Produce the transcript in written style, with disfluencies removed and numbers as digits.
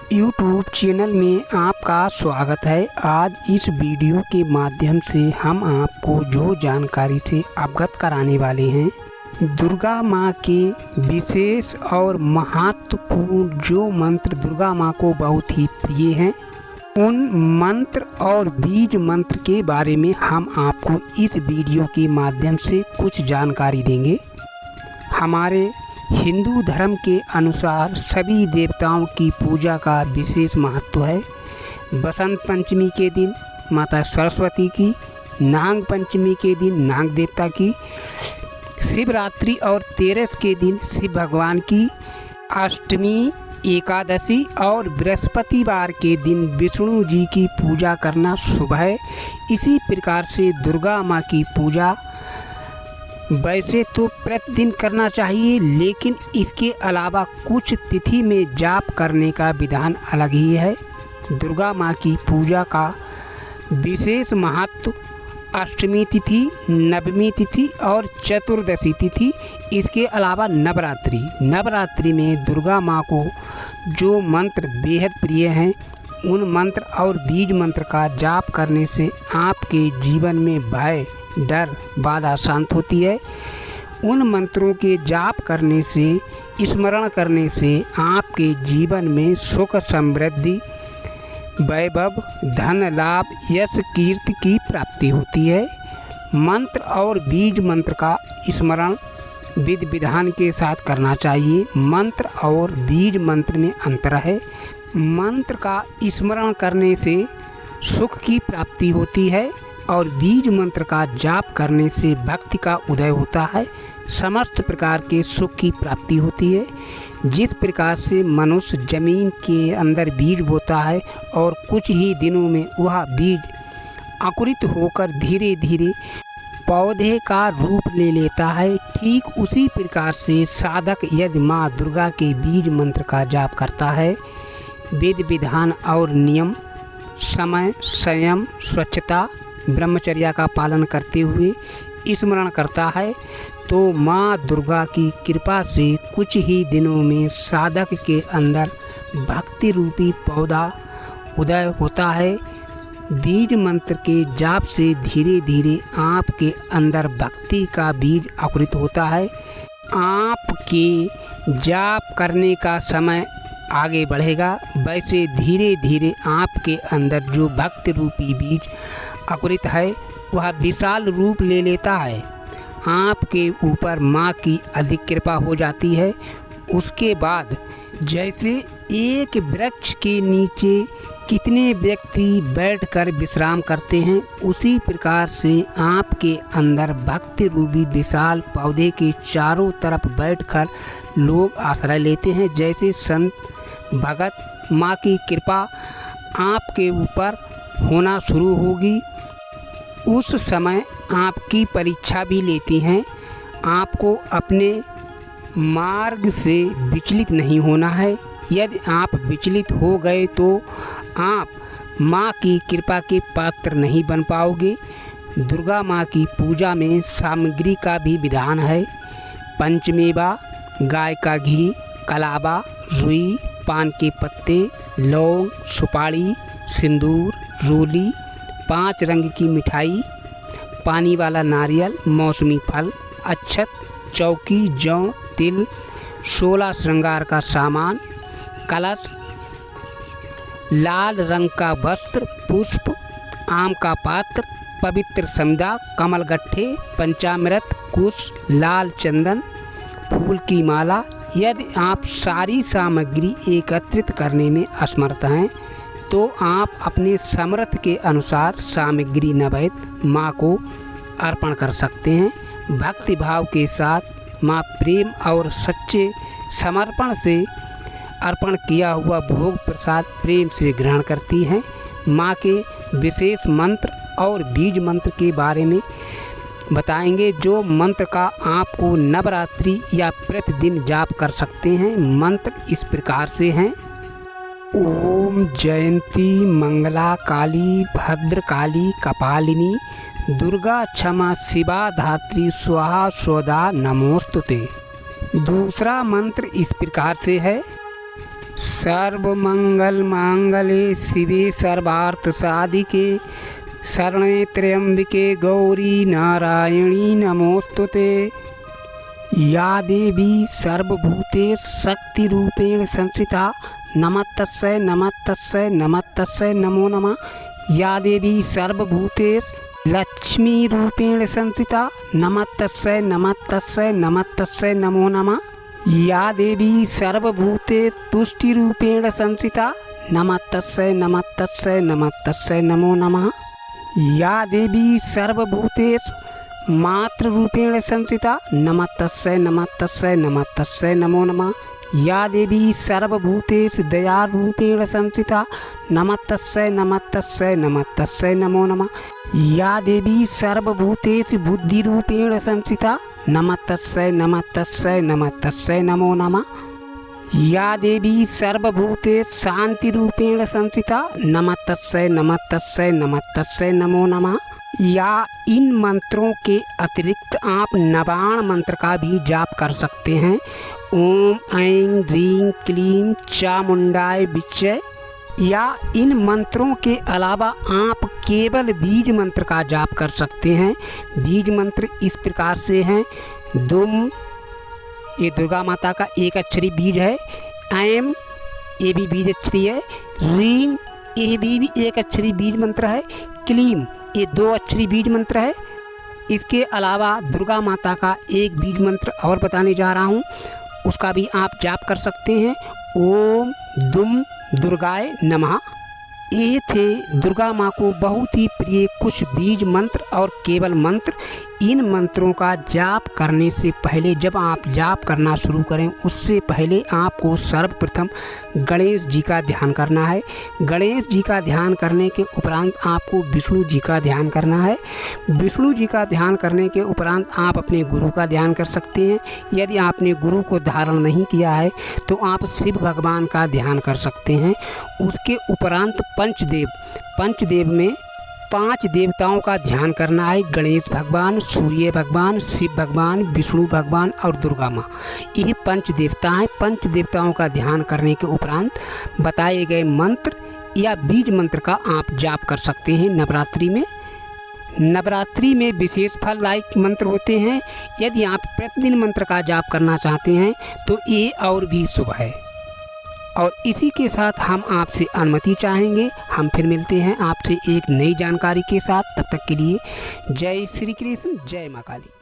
YouTube channel में आपका स्वागत है। आज इस वीडियो के माध्यम से हम आपको जो जानकारी से अवगत कराने वाले हैं, दुर्गा माँ के विशेष और महत्वपूर्ण जो मंत्र दुर्गा माँ को बहुत ही प्रिय हैं, उन मंत्र और बीज मंत्र के बारे में हम आपको इस वीडियो के माध्यम से कुछ जानकारी देंगे। हमारे हिंदू धर्म के अनुसार सभी देवताओं की पूजा का विशेष महत्व है। बसंत पंचमी के दिन माता सरस्वती की, नाग पंचमी के दिन नाग देवता की, शिवरात्रि और तेरस के दिन शिव भगवान की, अष्टमी, एकादशी और बृहस्पतिवार के दिन विष्णु जी की पूजा करना शुभ है। इसी प्रकार से दुर्गा माँ की पूजा वैसे तो प्रतिदिन करना चाहिए, लेकिन इसके अलावा कुछ तिथि में जाप करने का विधान अलग ही है। दुर्गा माँ की पूजा का विशेष महत्व अष्टमी तिथि, नवमी तिथि और चतुर्दशी तिथि, इसके अलावा नवरात्रि में दुर्गा माँ को जो मंत्र बेहद प्रिय हैं, उन मंत्र और बीज मंत्र का जाप करने से आपके जीवन में भय, डर, बाधा शांत होती है। उन मंत्रों के जाप करने से, स्मरण करने से आपके जीवन में सुख, समृद्धि, वैभव, धन लाभ, यश, कीर्ति की प्राप्ति होती है। मंत्र और बीज मंत्र का स्मरण विधि विधान के साथ करना चाहिए। मंत्र और बीज मंत्र में अंतर है। मंत्र का स्मरण करने से सुख की प्राप्ति होती है और बीज मंत्र का जाप करने से भक्ति का उदय होता है, समस्त प्रकार के सुख की प्राप्ति होती है। जिस प्रकार से मनुष्य जमीन के अंदर बीज बोता है और कुछ ही दिनों में वह बीज अंकुरित होकर धीरे धीरे पौधे का रूप ले लेता है, ठीक उसी प्रकार से साधक यदि माँ दुर्गा के बीज मंत्र का जाप करता है, विधि विधान और नियम, समय, संयम, स्वच्छता, ब्रह्मचर्या का पालन करते हुए स्मरण करता है, तो माँ दुर्गा की कृपा से कुछ ही दिनों में साधक के अंदर भक्ति रूपी पौधा उदय होता है। बीज मंत्र के जाप से धीरे धीरे आपके अंदर भक्ति का बीज अंकुरित होता है। आपके जाप करने का समय आगे बढ़ेगा, वैसे धीरे धीरे आपके अंदर जो भक्ति रूपी बीज अंकुरित है वह विशाल रूप ले लेता है। आपके ऊपर माँ की अधिक कृपा हो जाती है। उसके बाद जैसे एक वृक्ष के नीचे कितने व्यक्ति बैठकर विश्राम करते हैं, उसी प्रकार से आपके अंदर भक्ति रूपी विशाल पौधे के चारों तरफ बैठकर लोग आश्रय लेते हैं। जैसे संत भगत माँ की कृपा आपके ऊपर होना शुरू होगी, उस समय आपकी परीक्षा भी लेती हैं। आपको अपने मार्ग से विचलित नहीं होना है। यदि आप विचलित हो गए तो आप माँ की कृपा के पात्र नहीं बन पाओगे। दुर्गा माँ की पूजा में सामग्री का भी विधान है। पंचमेवा, गाय का घी, कलावा, रुई, पान के पत्ते, लौंग, सुपारी, सिंदूर, रोली, 5 रंग की मिठाई, पानी वाला नारियल, मौसमी फल, अक्षत, चौकी, जौ, तिल, 16 श्रृंगार का सामान, कलश, लाल रंग का वस्त्र, पुष्प, आम का पात्र, पवित्र संध्या, कमल गट्ठे, पंचामृत, कुश, लाल चंदन, फूल की माला। यदि आप सारी सामग्री एकत्रित करने में असमर्थ हैं तो आप अपने सामर्थ्य के अनुसार सामग्री नैवेद्य माँ को अर्पण कर सकते हैं। भक्ति भाव के साथ माँ प्रेम और सच्चे समर्पण से अर्पण किया हुआ भोग प्रसाद प्रेम से ग्रहण करती हैं। माँ के विशेष मंत्र और बीज मंत्र के बारे में बताएंगे, जो मंत्र का आपको नवरात्रि या प्रतिदिन जाप कर सकते हैं। मंत्र इस प्रकार से हैं। ओम जयंती मंगला काली भद्रकाली कपालिनी दुर्गा क्षमा शिवा धात्री स्वाहा स्वधा नमोस्तुते। दूसरा मंत्र इस प्रकार से है। सर्वमंगल मांगल्ये शिवे सर्वार्थ साधिके शरण्ये त्र्यंबके गौरी नारायणी नमोस्तुते। या देवी सर्वभूतेषु शक्तिरूपेण संस्थिता नमस्तस्यै नमस्तस्यै नमस्तस्यै नमो नमः। या देवी सर्वभूतेषु लक्ष्मीरूपेण संस्थिता नमस्तस्यै नमस्तस्यै नमस्तस्यै नमो नमः। या देवी सर्वभूतेषु तुष्टिरूपेण संस्थिता नमस्तस्यै नमस्तस्यै नमस्तस्यै नमो नमः। या देवी सर्वभूतेषु मातृरूपेण संस्थिता नमस्तस्यै नमस्तस्यै नमस्तस्यै नमो नमः। या देवी सर्वभूतेषु दयारूपेण संस्थिता नमस्तस्यै नमस्तस्यै नमस्तस्यै नमो नमः। या देवी सर्वभूतेषु बुद्धिरूपेण संस्थिता नमस्तस्यै नमस्तस्यै नमस्तस्यै नमो नमः। या देवी सर्वभूतेषु शांतिरूपेण संस्थिता नमस्तस्यै नमस्तस्यै नमस्तस्यै नमो नमः। या इन मंत्रों के अतिरिक्त आप नवाण मंत्र का भी जाप कर सकते हैं। ओम ऐं ह्रीं क्लीं चामुंडाय विच्चे। या इन मंत्रों के अलावा आप केवल बीज मंत्र का जाप कर सकते हैं। बीज मंत्र इस प्रकार से हैं। दुम, ये दुर्गा माता का एक अक्षरी बीज है। ऐं, ये भी बीज अक्षरी है। ह्रीं, ये भी एक अक्षरी बीज मंत्र है। क्लीं, ये दो अक्षरी बीज मंत्र है। इसके अलावा दुर्गा माता का एक बीज मंत्र और बताने जा रहा हूँ, उसका भी आप जाप कर सकते हैं। ओम दुम दुर्गाय नमः। ये थे दुर्गा माँ को बहुत ही प्रिय कुछ बीज मंत्र और केवल मंत्र। इन मंत्रों का जाप करने से पहले, जब आप जाप करना शुरू करें उससे पहले आपको सर्वप्रथम गणेश जी का ध्यान करना है। गणेश जी का ध्यान करने के उपरांत आपको विष्णु जी का ध्यान करना है। विष्णु जी का ध्यान करने के उपरांत आप अपने गुरु का ध्यान कर सकते हैं। यदि आपने गुरु को धारण नहीं किया है तो आप शिव भगवान का ध्यान कर सकते हैं। उसके उपरांत पंचदेव में 5 देवताओं का ध्यान करना है। गणेश भगवान, सूर्य भगवान, शिव भगवान, विष्णु भगवान और दुर्गा माँ, ये 5 देवता हैं। 5 देवताओं का ध्यान करने के उपरांत बताए गए मंत्र या बीज मंत्र का आप जाप कर सकते हैं। नवरात्रि में विशेष फलदायक मंत्र होते हैं। यदि आप प्रतिदिन मंत्र का जाप करना चाहते हैं तो ये और भी शुभ है। और इसी के साथ हम आपसे अनुमति चाहेंगे। हम फिर मिलते हैं आपसे एक नई जानकारी के साथ। तब तक के लिए जय श्री कृष्ण, जय माँ काली।